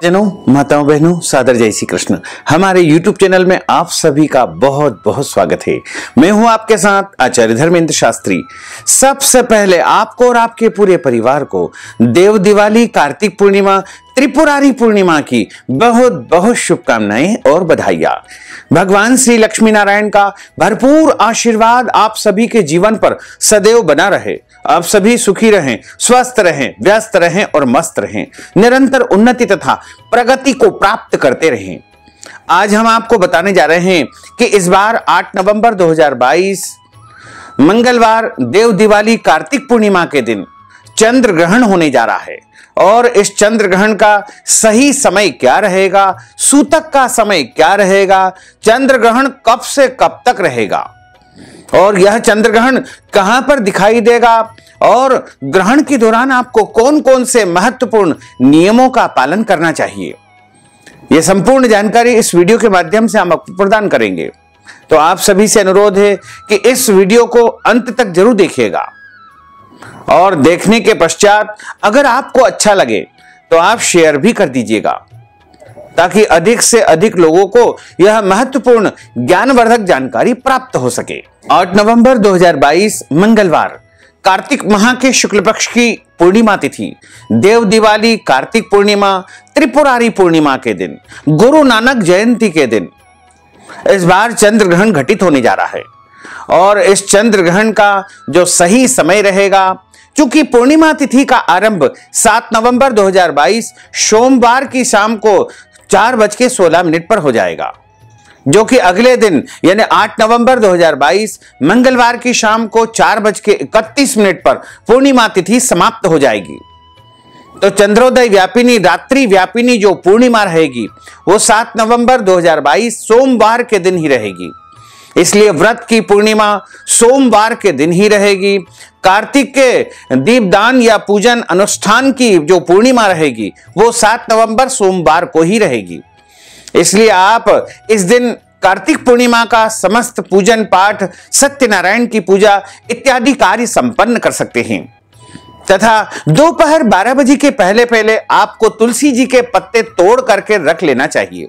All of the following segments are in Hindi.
जनों, माताओं, बहनों, सादर जय श्री कृष्ण। हमारे YouTube चैनल में आप सभी का बहुत बहुत स्वागत है। मैं हूं आपके साथ आचार्य धर्मेंद्र शास्त्री। सबसे पहले आपको और आपके पूरे परिवार को देव दिवाली, कार्तिक पूर्णिमा, त्रिपुरारी पूर्णिमा की बहुत बहुत शुभकामनाएं और बधाइयां। भगवान श्री लक्ष्मी नारायण का भरपूर आशीर्वाद आप सभी के जीवन पर सदैव बना रहे। आप सभी सुखी रहें, स्वस्थ रहें, व्यस्त रहें और मस्त रहें, निरंतर उन्नति तथा प्रगति को प्राप्त करते रहें। आज हम आपको बताने जा रहे हैं कि इस बार 8 नवंबर 2022 मंगलवार देव दिवाली कार्तिक पूर्णिमा के दिन चंद्र ग्रहण होने जा रहा है और इस चंद्र ग्रहण का सही समय क्या रहेगा, सूतक का समय क्या रहेगा, चंद्र ग्रहण कब से कब तक रहेगा और यह चंद्र ग्रहण कहां पर दिखाई देगा और ग्रहण के दौरान आपको कौन कौन से महत्वपूर्ण नियमों का पालन करना चाहिए, यह संपूर्ण जानकारी इस वीडियो के माध्यम से हम आपको प्रदान करेंगे। तो आप सभी से अनुरोध है कि इस वीडियो को अंत तक जरूर देखिएगा और देखने के पश्चात अगर आपको अच्छा लगे तो आप शेयर भी कर दीजिएगा ताकि अधिक से अधिक लोगों को यह महत्वपूर्ण ज्ञानवर्धक जानकारी प्राप्त हो सके। 8 नवंबर 2022 मंगलवार कार्तिक माह के शुक्ल पक्ष की पूर्णिमा तिथि, देव दिवाली, कार्तिक पूर्णिमा, त्रिपुरारी पूर्णिमा के दिन, गुरु नानक जयंती के दिन इस बार चंद्र ग्रहण घटित होने जा रहा है और इस चंद्र ग्रहण का जो सही समय रहेगा, चूंकि पूर्णिमा तिथि का आरंभ 7 नवंबर 2022 सोमवार की शाम को 4:16 पर हो जाएगा, जो कि अगले दिन यानी 8 नवंबर 2022 मंगलवार की शाम को 4:31 पर पूर्णिमा तिथि समाप्त हो जाएगी। तो चंद्रोदय व्यापिनी, रात्रि व्यापिनी जो पूर्णिमा रहेगी वो 7 नवंबर 2022 सोमवार के दिन ही रहेगी। इसलिए व्रत की पूर्णिमा सोमवार के दिन ही रहेगी। कार्तिक के दीपदान या पूजन अनुष्ठान की जो पूर्णिमा रहेगी वो 7 नवंबर सोमवार को ही रहेगी। इसलिए आप इस दिन कार्तिक पूर्णिमा का समस्त पूजन पाठ, सत्यनारायण की पूजा इत्यादि कार्य संपन्न कर सकते हैं तथा दोपहर 12 बजे के पहले पहले आपको तुलसी जी के पत्ते तोड़ करके रख लेना चाहिए,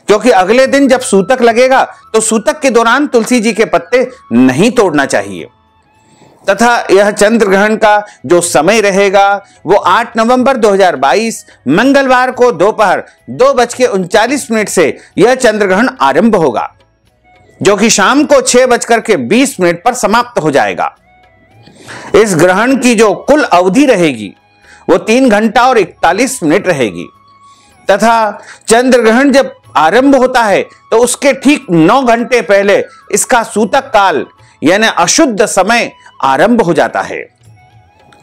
क्योंकि अगले दिन जब सूतक लगेगा तो सूतक के दौरान तुलसी जी के पत्ते नहीं तोड़ना चाहिए। तथा यह चंद्र ग्रहण का जो समय रहेगा वो 8 नवंबर 2022 मंगलवार को दोपहर 2:39 से यह चंद्र ग्रहण आरंभ होगा, जो कि शाम को 6:20 पर समाप्त हो जाएगा। इस ग्रहण की जो कुल अवधि रहेगी वो 3 घंटा और 41 मिनट रहेगी तथा चंद्र ग्रहण जब आरंभ होता है तो उसके ठीक 9 घंटे पहले इसका सूतक काल यानी अशुद्ध समय आरंभ हो जाता है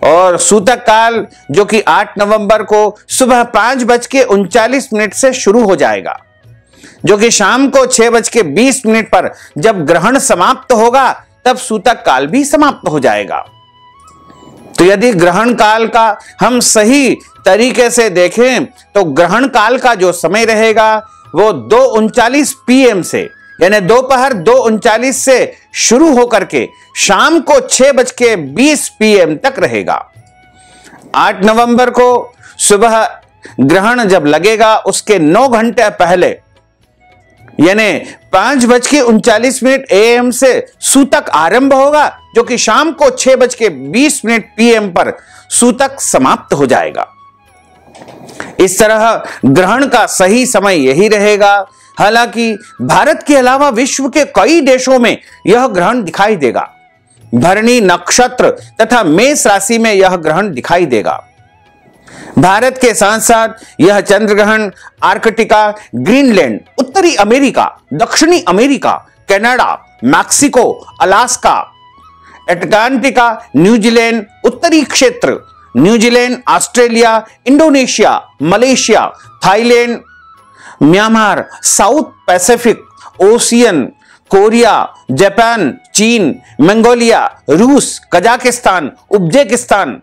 और सूतक काल जो कि 8 नवंबर को सुबह 5:39 से शुरू हो जाएगा, जो कि शाम को 6:20 पर जब ग्रहण समाप्त होगा तब सूतक काल भी समाप्त हो जाएगा। तो यदि ग्रहण काल का हम सही तरीके से देखें तो ग्रहण काल का जो समय रहेगा वो 2:39 PM से यानी दोपहर 2:39 से शुरू होकर के शाम को 6:20 PM तक रहेगा। 8 नवंबर को सुबह ग्रहण जब लगेगा उसके 9 घंटे पहले यानी 5:39 AM से सूतक आरंभ होगा, जो कि शाम को 6:20 PM पर सूतक समाप्त हो जाएगा। इस तरह ग्रहण का सही समय यही रहेगा। हालांकि भारत के अलावा विश्व के कई देशों में यह ग्रहण दिखाई देगा। भरणी नक्षत्र तथा मेष राशि में यह ग्रहण दिखाई देगा। भारत के साथ साथ यह चंद्र ग्रहण आर्कटिका, ग्रीनलैंड, उत्तरी अमेरिका, दक्षिणी अमेरिका, कनाडा, मैक्सिको, अलास्का, एटलांटिका, न्यूजीलैंड, उत्तरी क्षेत्र, New Zealand, Australia, Indonesia, Malaysia, Thailand, Myanmar, South Pacific Ocean, Korea, Japan, चीन, मंगोलिया, रूस, Kazakhstan, Uzbekistan,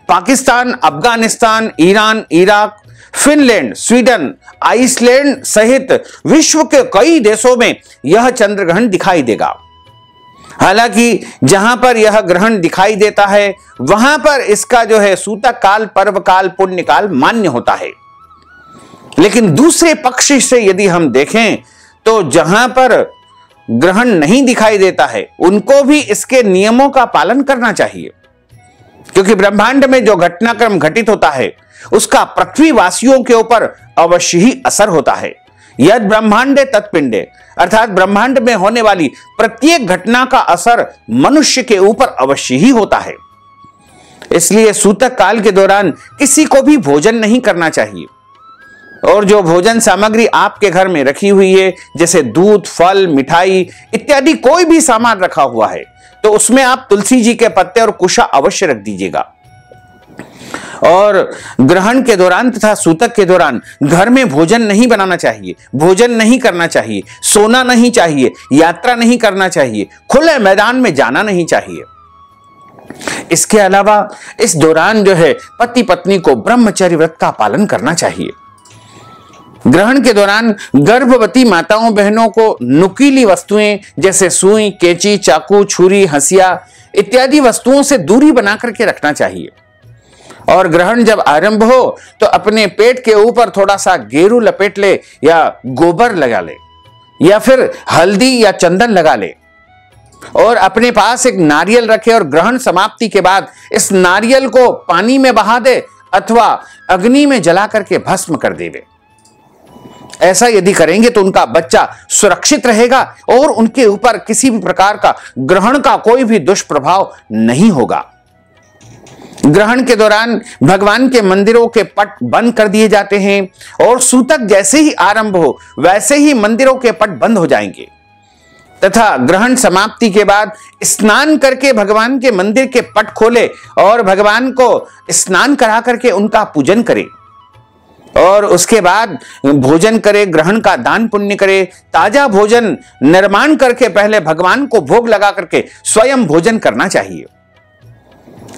Pakistan, Afghanistan, Iran, Iraq, Finland, Sweden, Iceland सहित विश्व के कई देशों में यह चंद्र ग्रहण दिखाई देगा। हालांकि जहां पर यह ग्रहण दिखाई देता है वहां पर इसका जो है सूतक काल, पर्व काल, पुण्य काल मान्य होता है। लेकिन दूसरे पक्ष से यदि हम देखें तो जहां पर ग्रहण नहीं दिखाई देता है उनको भी इसके नियमों का पालन करना चाहिए, क्योंकि ब्रह्मांड में जो घटनाक्रम घटित होता है उसका पृथ्वी वासियों के ऊपर अवश्य ही असर होता है। यद ब्रह्मांडे तत्पिंडे, अर्थात ब्रह्मांड में होने वाली प्रत्येक घटना का असर मनुष्य के ऊपर अवश्य ही होता है। इसलिए सूतक काल के दौरान किसी को भी भोजन नहीं करना चाहिए, और जो भोजन सामग्री आपके घर में रखी हुई है जैसे दूध, फल, मिठाई इत्यादि कोई भी सामान रखा हुआ है तो उसमें आप तुलसी जी के पत्ते और कुशा अवश्य रख दीजिएगा। और ग्रहण के दौरान तथा सूतक के दौरान घर में भोजन नहीं बनाना चाहिए, भोजन नहीं करना चाहिए, सोना नहीं चाहिए, यात्रा नहीं करना चाहिए, खुले मैदान में जाना नहीं चाहिए। इसके अलावा इस दौरान जो है पति पत्नी को ब्रह्मचर्य व्रत का पालन करना चाहिए। ग्रहण के दौरान गर्भवती माताओं बहनों को नुकीली वस्तुएं जैसे सुई, कैंची, चाकू, छुरी, हंसिया इत्यादि वस्तुओं से दूरी बना करके रखना चाहिए। और ग्रहण जब आरंभ हो तो अपने पेट के ऊपर थोड़ा सा गेरू लपेट ले या गोबर लगा ले या फिर हल्दी या चंदन लगा ले और अपने पास एक नारियल रखे और ग्रहण समाप्ति के बाद इस नारियल को पानी में बहा दे अथवा अग्नि में जला करके भस्म कर देवे। ऐसा यदि करेंगे तो उनका बच्चा सुरक्षित रहेगा और उनके ऊपर किसी भी प्रकार का ग्रहण का कोई भी दुष्प्रभाव नहीं होगा। ग्रहण के दौरान भगवान के मंदिरों के पट बंद कर दिए जाते हैं और सूतक जैसे ही आरंभ हो वैसे ही मंदिरों के पट बंद हो जाएंगे तथा ग्रहण समाप्ति के बाद स्नान करके भगवान के मंदिर के पट खोले और भगवान को स्नान करा करके उनका पूजन करे और उसके बाद भोजन करे, ग्रहण का दान पुण्य करे। ताजा भोजन निर्माण करके पहले भगवान को भोग लगा करके स्वयं भोजन करना चाहिए।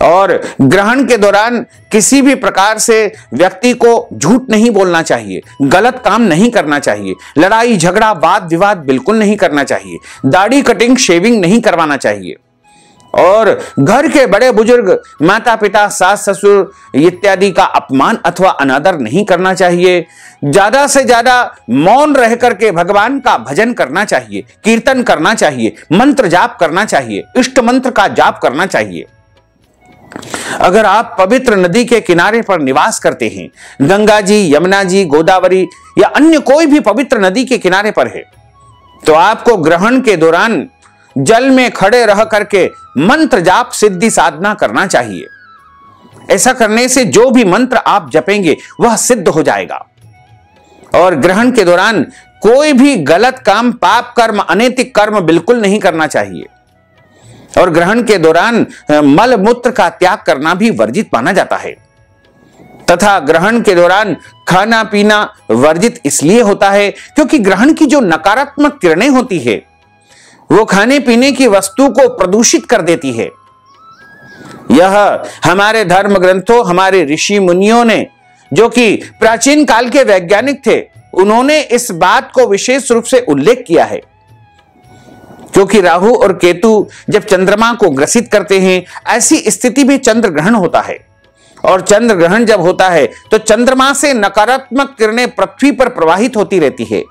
और ग्रहण के दौरान किसी भी प्रकार से व्यक्ति को झूठ नहीं बोलना चाहिए, गलत काम नहीं करना चाहिए, लड़ाई झगड़ा वाद विवाद बिल्कुल नहीं करना चाहिए, दाढ़ी कटिंग शेविंग नहीं करवाना चाहिए और घर के बड़े बुजुर्ग माता पिता सास ससुर इत्यादि का अपमान अथवा अनादर नहीं करना चाहिए। ज्यादा से ज्यादा मौन रह करके भगवान का भजन करना चाहिए, कीर्तन करना चाहिए, मंत्र जाप करना चाहिए, इष्ट मंत्र का जाप करना चाहिए। अगर आप पवित्र नदी के किनारे पर निवास करते हैं, गंगा जी, यमुना जी, गोदावरी या अन्य कोई भी पवित्र नदी के किनारे पर है, तो आपको ग्रहण के दौरान जल में खड़े रह करके मंत्र जाप सिद्धि साधना करना चाहिए। ऐसा करने से जो भी मंत्र आप जपेंगे वह सिद्ध हो जाएगा। और ग्रहण के दौरान कोई भी गलत काम, पाप कर्म, अनैतिक कर्म बिल्कुल नहीं करना चाहिए। और ग्रहण के दौरान मल मूत्र का त्याग करना भी वर्जित माना जाता है तथा ग्रहण के दौरान खाना पीना वर्जित इसलिए होता है क्योंकि ग्रहण की जो नकारात्मक किरणें होती है वो खाने पीने की वस्तु को प्रदूषित कर देती है। यह हमारे धर्म ग्रंथों, हमारे ऋषि मुनियों ने, जो कि प्राचीन काल के वैज्ञानिक थे, उन्होंने इस बात को विशेष रूप से उल्लेख किया है। क्योंकि राहु और केतु जब चंद्रमा को ग्रसित करते हैं, ऐसी स्थिति में चंद्र ग्रहण होता है और चंद्र ग्रहण जब होता है तो चंद्रमा से नकारात्मक किरणें पृथ्वी पर प्रवाहित होती रहती है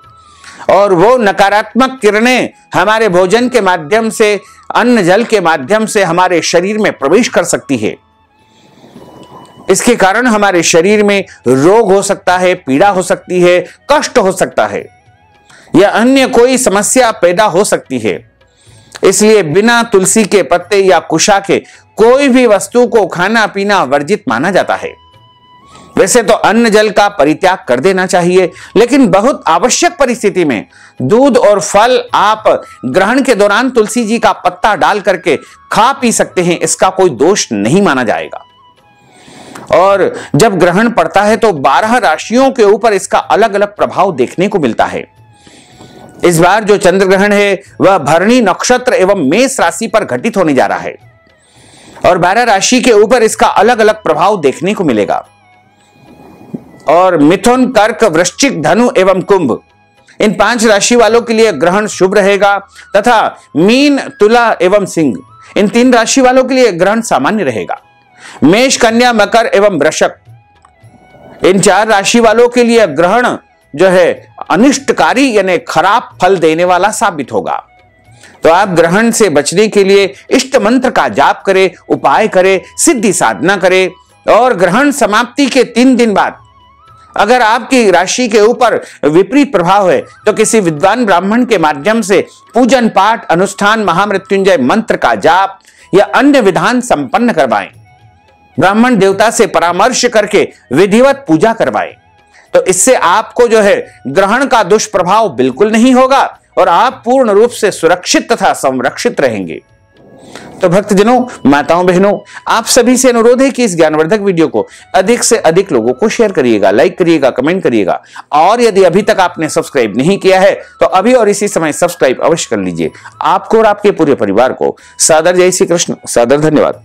और वो नकारात्मक किरणें हमारे भोजन के माध्यम से, अन्न जल के माध्यम से हमारे शरीर में प्रवेश कर सकती है। इसके कारण हमारे शरीर में रोग हो सकता है, पीड़ा हो सकती है, कष्ट हो सकता है या अन्य कोई समस्या पैदा हो सकती है। इसलिए बिना तुलसी के पत्ते या कुशा के कोई भी वस्तु को खाना पीना वर्जित माना जाता है। वैसे तो अन्न जल का परित्याग कर देना चाहिए, लेकिन बहुत आवश्यक परिस्थिति में दूध और फल आप ग्रहण के दौरान तुलसी जी का पत्ता डाल करके खा पी सकते हैं, इसका कोई दोष नहीं माना जाएगा। और जब ग्रहण पड़ता है तो 12 राशियों के ऊपर इसका अलग अलग प्रभाव देखने को मिलता है। इस बार जो चंद्र ग्रहण है वह भरणी नक्षत्र एवं मेष राशि पर घटित होने जा रहा है और 12 राशि के ऊपर इसका अलग अलग प्रभाव देखने को मिलेगा। और मिथुन, कर्क, वृश्चिक, धनु एवं कुंभ, इन 5 राशि वालों के लिए ग्रहण शुभ रहेगा तथा मीन, तुला एवं सिंह, इन 3 राशि वालों के लिए ग्रहण सामान्य रहेगा। मेष, कन्या, मकर एवं वृषभ, इन 4 राशि वालों के लिए ग्रहण जो है अनिष्टकारी यानी खराब फल देने वाला साबित होगा। तो आप ग्रहण से बचने के लिए इष्ट मंत्र का जाप करें, उपाय करें, सिद्धि साधना करें। और ग्रहण समाप्ति के 3 दिन बाद अगर आपकी राशि के ऊपर विपरीत प्रभाव है तो किसी विद्वान ब्राह्मण के माध्यम से पूजन पाठ, अनुष्ठान, महामृत्युंजय मंत्र का जाप या अन्य विधान संपन्न करवाएं। ब्राह्मण देवता से परामर्श करके विधिवत पूजा करवाएं। तो इससे आपको जो है ग्रहण का दुष्प्रभाव बिल्कुल नहीं होगा और आप पूर्ण रूप से सुरक्षित तथा संरक्षित रहेंगे। तो भक्तजनों, माताओं, बहनों, आप सभी से अनुरोध है कि इस ज्ञानवर्धक वीडियो को अधिक से अधिक लोगों को शेयर करिएगा, लाइक करिएगा, कमेंट करिएगा। और यदि अभी तक आपने सब्सक्राइब नहीं किया है तो अभी और इसी समय सब्सक्राइब अवश्य कर लीजिए। आपको और आपके पूरे परिवार को सादर जय श्री कृष्ण, सादर धन्यवाद।